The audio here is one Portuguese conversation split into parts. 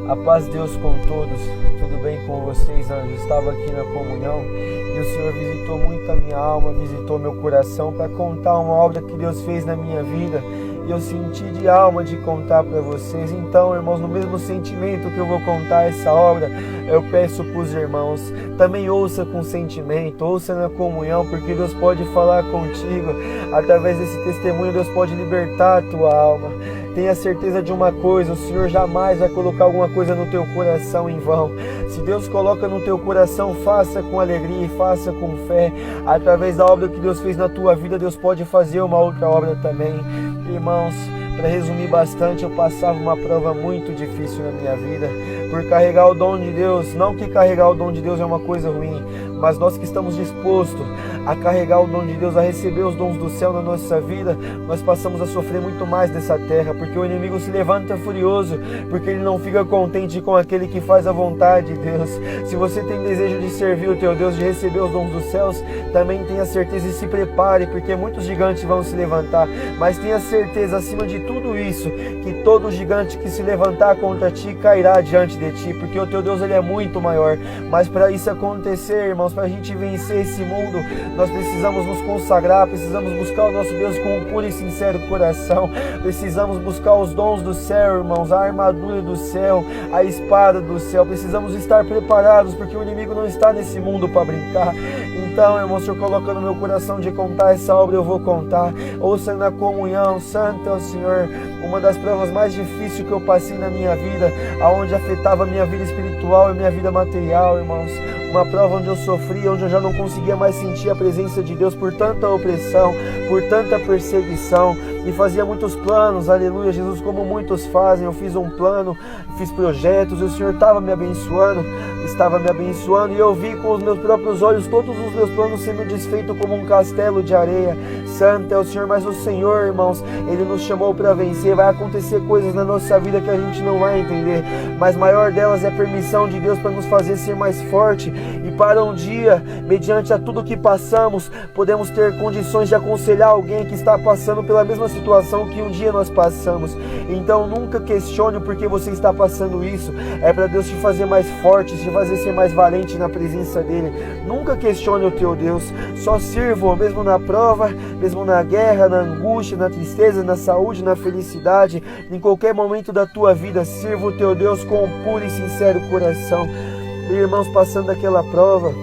A paz de Deus com todos, tudo bem com vocês? Eu estava aqui na comunhão e o Senhor visitou muito a minha alma, visitou meu coração para contar uma obra que Deus fez na minha vida. E eu senti de alma de contar para vocês. Então, irmãos, no mesmo sentimento que eu vou contar essa obra, eu peço para os irmãos, também ouça com sentimento, ouça na comunhão, porque Deus pode falar contigo. Através desse testemunho, Deus pode libertar a tua alma. Tenha certeza de uma coisa, o Senhor jamais vai colocar alguma coisa no teu coração em vão. Se Deus coloca no teu coração, faça com alegria e faça com fé. Através da obra que Deus fez na tua vida, Deus pode fazer uma outra obra também. Irmãos, para resumir bastante, eu passava uma prova muito difícil na minha vida por carregar o dom de Deus. Não que carregar o dom de Deus é uma coisa ruim, mas nós que estamos dispostos a carregar o dom de Deus, a receber os dons do céu na nossa vida, nós passamos a sofrer muito mais dessa terra, porque o inimigo se levanta furioso, porque ele não fica contente com aquele que faz a vontade de Deus. Se você tem desejo de servir o teu Deus, de receber os dons dos céus, também tenha certeza e se prepare, porque muitos gigantes vão se levantar, mas tenha certeza acima de tudo isso, que todo gigante que se levantar contra ti cairá diante de ti, porque o teu Deus ele é muito maior. Mas para isso acontecer, irmãos, para a gente vencer esse mundo, nós precisamos nos consagrar, precisamos buscar o nosso Deus com um puro e sincero coração, precisamos buscar os dons do céu, irmãos, a armadura do céu, a espada do céu. Precisamos estar preparados, porque o inimigo não está nesse mundo para brincar. Então, irmão, o Senhor coloca no meu coração de contar essa obra, eu vou contar. Ouça na comunhão, santo é o Senhor. Uma das provas mais difíceis que eu passei na minha vida, aonde afetava a minha vida espiritual e minha vida material, irmãos. Uma prova onde eu sofri, onde eu já não conseguia mais sentir a presença de Deus por tanta opressão, por tanta perseguição. E fazia muitos planos, aleluia, Jesus, como muitos fazem. Eu fiz um plano, fiz projetos, e o Senhor estava me abençoando, e eu vi com os meus próprios olhos todos os meus planos sendo desfeitos como um castelo de areia. Santo é o Senhor, mas o Senhor, irmãos, Ele nos chamou para vencer. Vai acontecer coisas na nossa vida que a gente não vai entender, mas maior delas é a permissão de Deus para nos fazer ser mais forte, e para um dia, mediante a tudo que passamos, podemos ter condições de aconselhar alguém que está passando pela mesma situação que um dia nós passamos. Então nunca questione o porquê você está passando isso. É para Deus te fazer mais forte, te fazer ser mais valente na presença dEle. Nunca questione o teu Deus, só sirva, mesmo na prova, mesmo na guerra, na angústia, na tristeza, na saúde, na felicidade, em qualquer momento da tua vida, sirva o teu Deus com um puro e sincero coração. E, irmãos, passando aquela prova,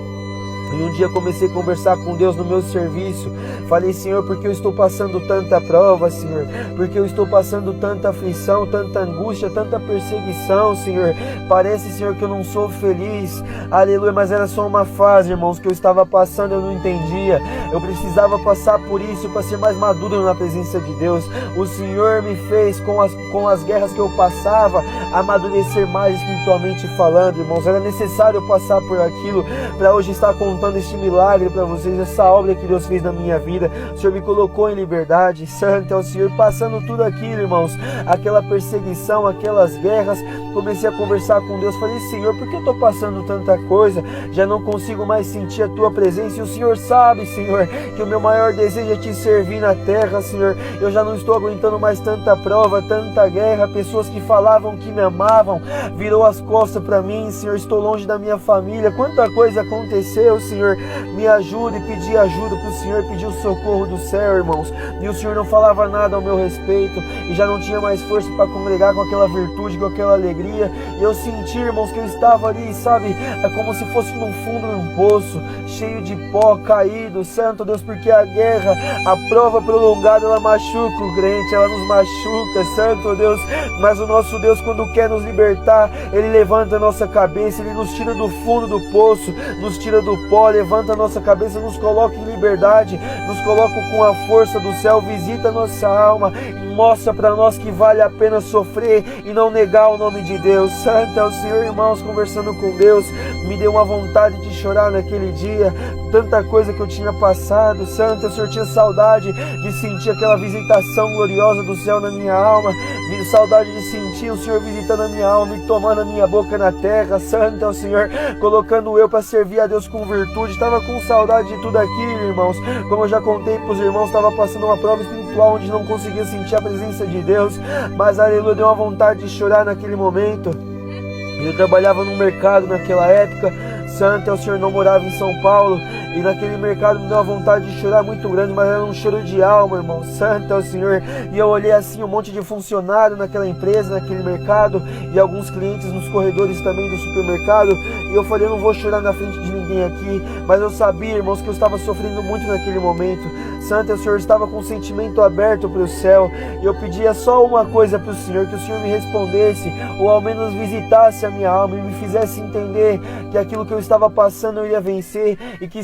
e um dia comecei a conversar com Deus no meu serviço. Falei: Senhor, porque eu estou passando tanta prova, Senhor? Porque eu estou passando tanta aflição, tanta angústia, tanta perseguição, Senhor? Parece, Senhor, que eu não sou feliz. Aleluia, mas era só uma fase, irmãos, que eu estava passando, eu não entendia. Eu precisava passar por isso para ser mais maduro na presença de Deus. O Senhor me fez, com as guerras que eu passava, amadurecer mais espiritualmente falando, irmãos. Era necessário passar por aquilo para hoje estar contando este milagre para vocês, essa obra que Deus fez na minha vida. O Senhor me colocou em liberdade. Santo é o Senhor. Passando tudo aquilo, irmãos, aquela perseguição, aquelas guerras, comecei a conversar com Deus. Falei: Senhor, por que eu estou passando tanta coisa? Já não consigo mais sentir a tua presença. E o Senhor sabe, Senhor, que o meu maior desejo é te servir na terra, Senhor. Eu já não estou aguentando mais tanta prova, tanta guerra. Pessoas que falavam que me amavam virou as costas para mim, Senhor. Estou longe da minha família. Quanta coisa aconteceu, Senhor. Me ajude, pedir ajuda para o Senhor, pedir o socorro do céu, irmãos. E o Senhor não falava nada ao meu respeito, e já não tinha mais força para congregar com aquela virtude, com aquela alegria. E eu senti, irmãos, que eu estava ali, sabe, é como se fosse no fundo de um poço, cheio de pó, caído. Santo Deus, porque a guerra, a prova prolongada, ela machuca o crente, ela nos machuca, Santo Deus. Mas o nosso Deus, quando quer nos libertar, Ele levanta a nossa cabeça, Ele nos tira do fundo do poço, nos tira do pó, levanta a nossa cabeça, nos coloca em liberdade, nos coloca com a força do céu, visita a nossa alma e mostra para nós que vale a pena sofrer e não negar o nome de Deus. Santo é o Senhor, irmãos, conversando com Deus, me deu uma vontade de chorar naquele dia, tanta coisa que eu tinha passado. Santo, o Senhor, tinha saudade de sentir aquela visitação gloriosa do céu na minha alma, saudade de sentir o Senhor visitando a minha alma e tomando a minha boca na terra. Santo é o Senhor, colocando eu para servir a Deus com virtude. Estava com saudade de tudo aquilo, irmãos. Como eu já contei para os irmãos, estava passando uma prova espiritual onde não conseguia sentir a presença de Deus, mas aleluia, deu uma vontade de chorar naquele momento. Eu trabalhava no mercado naquela época. Santo é o Senhor, não morava em São Paulo. E naquele mercado me deu uma vontade de chorar muito grande, mas era um choro de alma, irmão. Santo é o Senhor. E eu olhei assim um monte de funcionário naquela empresa, naquele mercado, e alguns clientes nos corredores também do supermercado. E eu falei, eu não vou chorar na frente de ninguém aqui. Mas eu sabia, irmãos, que eu estava sofrendo muito naquele momento. Santo é o Senhor, estava com o sentimento aberto para o céu. E eu pedia só uma coisa para o Senhor, que o Senhor me respondesse, ou ao menos visitasse a minha alma e me fizesse entender que aquilo que eu estava passando eu iria vencer e que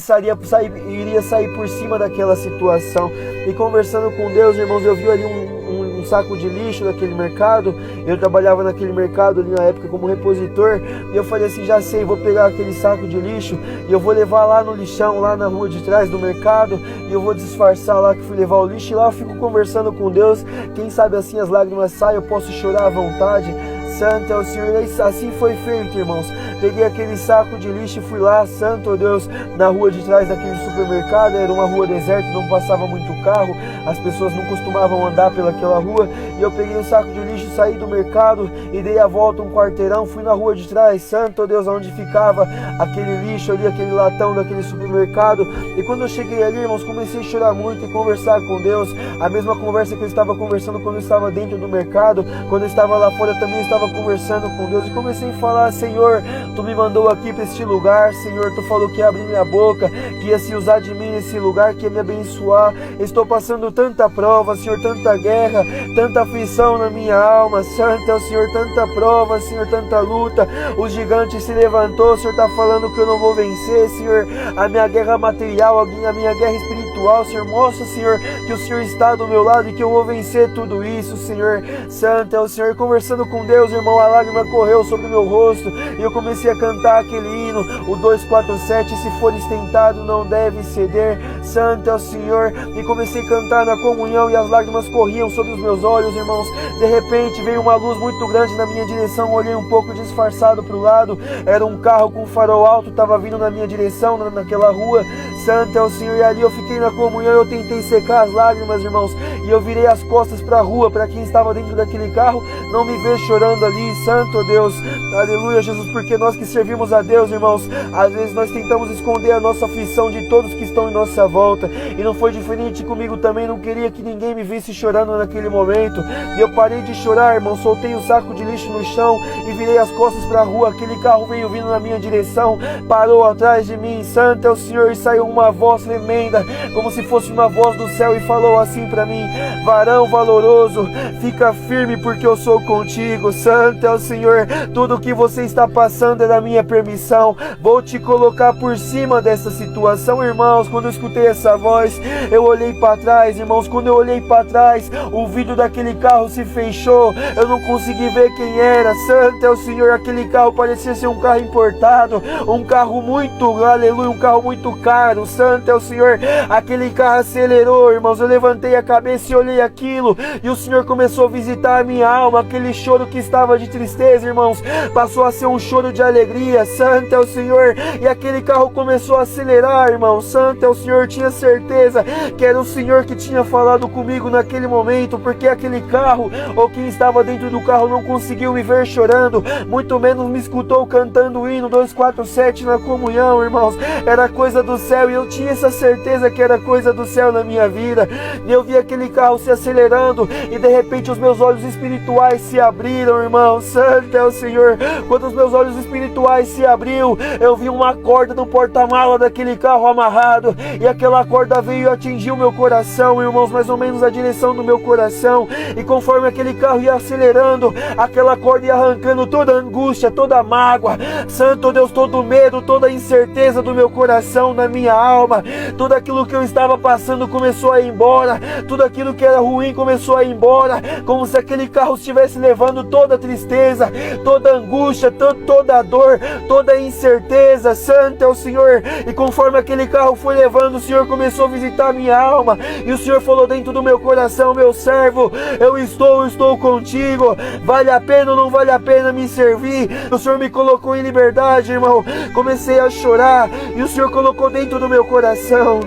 iria sair por cima daquela situação. E conversando com Deus, irmãos, eu vi ali um saco de lixo daquele mercado. Eu trabalhava naquele mercado ali na época como repositor, e eu falei assim, já sei, vou pegar aquele saco de lixo e eu vou levar lá no lixão, lá na rua de trás do mercado, e eu vou disfarçar lá que fui levar o lixo, e lá eu fico conversando com Deus. Quem sabe assim as lágrimas saem, eu posso chorar à vontade. Santo é o Senhor. Assim foi feito, irmãos. Peguei aquele saco de lixo e fui lá, santo Deus, na rua de trás daquele supermercado. Era uma rua deserta, não passava muito carro, as pessoas não costumavam andar pelaquela rua. E eu peguei o saco de lixo, saí do mercado e dei a volta um quarteirão, fui na rua de trás, santo Deus, onde ficava aquele lixo ali, aquele latão daquele supermercado. E quando eu cheguei ali, irmãos, comecei a chorar muito e conversar com Deus. A mesma conversa que eu estava conversando quando eu estava dentro do mercado, quando eu estava lá fora também estava conversando com Deus. E comecei a falar, Senhor, Tu me mandou aqui para este lugar, Senhor, Tu falou que ia abrir minha boca, que ia se usar de mim nesse lugar, que ia me abençoar. Estou passando tanta prova, Senhor, tanta guerra, tanta aflição na minha alma. Santo é o Senhor, tanta prova, Senhor, tanta luta. O gigante se levantou, o Senhor está falando que eu não vou vencer, Senhor. A minha guerra material, a minha guerra espiritual, Senhor, mostra, Senhor, que o Senhor está do meu lado e que eu vou vencer tudo isso, Senhor. Santo é o Senhor. Conversando com Deus, irmão, a lágrima correu sobre o meu rosto e eu comecei a cantar aquele hino, o 247, se fores tentado não deve ceder. Santo é o Senhor. E comecei a cantar na comunhão e as lágrimas corriam sobre os meus olhos, irmãos. De repente veio uma luz muito grande na minha direção, olhei um pouco disfarçado para o lado, era um carro com farol alto, estava vindo na minha direção, naquela rua. Santo é o Senhor. E ali eu fiquei na comunhão, eu tentei secar as lágrimas, irmãos, e eu virei as costas para a rua, para quem estava dentro daquele carro não me ver chorando ali. Santo Deus, aleluia, Jesus, porque nós que servimos a Deus, irmãos, às vezes nós tentamos esconder a nossa aflição de todos que estão em nossa volta, e não foi diferente comigo também. Não queria que ninguém me visse chorando naquele momento, e eu parei de chorar, irmão, soltei o saco de lixo no chão e virei as costas para a rua. Aquele carro veio vindo na minha direção, parou atrás de mim. Santo é o Senhor. E saiu uma voz tremenda, como se fosse uma voz do céu, e falou assim para mim: varão valoroso, fica firme porque eu sou contigo. Santo é o Senhor. Tudo que você está passando é da minha permissão. Vou te colocar por cima dessa situação. Irmãos, quando eu escutei essa voz, eu olhei para trás, irmãos. Quando eu olhei para trás, o vidro daquele carro se fechou, eu não consegui ver quem era. Santo é o Senhor. Aquele carro parecia ser um carro importado, um carro muito, aleluia, um carro muito caro. Santo é o Senhor. Aquele carro acelerou, irmãos. Eu levantei a cabeça e olhei aquilo, e o Senhor começou a visitar a minha alma. Aquele choro que estava de tristeza, irmãos, passou a ser um choro de alegria. Santo é o Senhor. E aquele carro começou a acelerar, irmão. Santo é o Senhor. Tinha certeza que era o Senhor que tinha falado comigo naquele momento, porque aquele carro, ou quem estava dentro do carro, não conseguiu me ver chorando, muito menos me escutou cantando o hino 247 na comunhão, irmãos. Era coisa do céu, e eu tinha essa certeza que era coisa do céu na minha vida. E eu vi aquele carro se acelerando, e de repente os meus olhos espirituais se abriram, irmão. Santo é o Senhor. Quando os meus olhos espirituais se abriu, eu vi uma corda no porta-mala daquele carro amarrado, e aquela corda veio e atingiu meu coração, irmãos, mais ou menos a direção do meu coração. E conforme aquele carro ia acelerando, aquela corda ia arrancando toda a angústia, toda a mágoa, Santo Deus, todo o medo, toda a incerteza do meu coração, da minha alma. Tudo aquilo que eu estava passando começou a ir embora, tudo aquilo que era ruim começou a ir embora, como se aquele carro estivesse levando toda a tristeza, toda a angústia, toda a dor, toda a incerteza. Santo é o Senhor. E conforme aquele carro foi levando, o Senhor começou a visitar a minha alma, e o Senhor falou dentro do meu coração: meu servo, eu estou contigo. Vale a pena ou não vale a pena me servir? O Senhor me colocou em liberdade, irmão. Comecei a chorar, e o Senhor colocou dentro do meu coração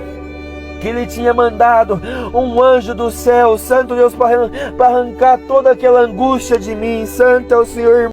que Ele tinha mandado um anjo do céu, Santo Deus, para arrancar toda aquela angústia de mim. Santo é o Senhor.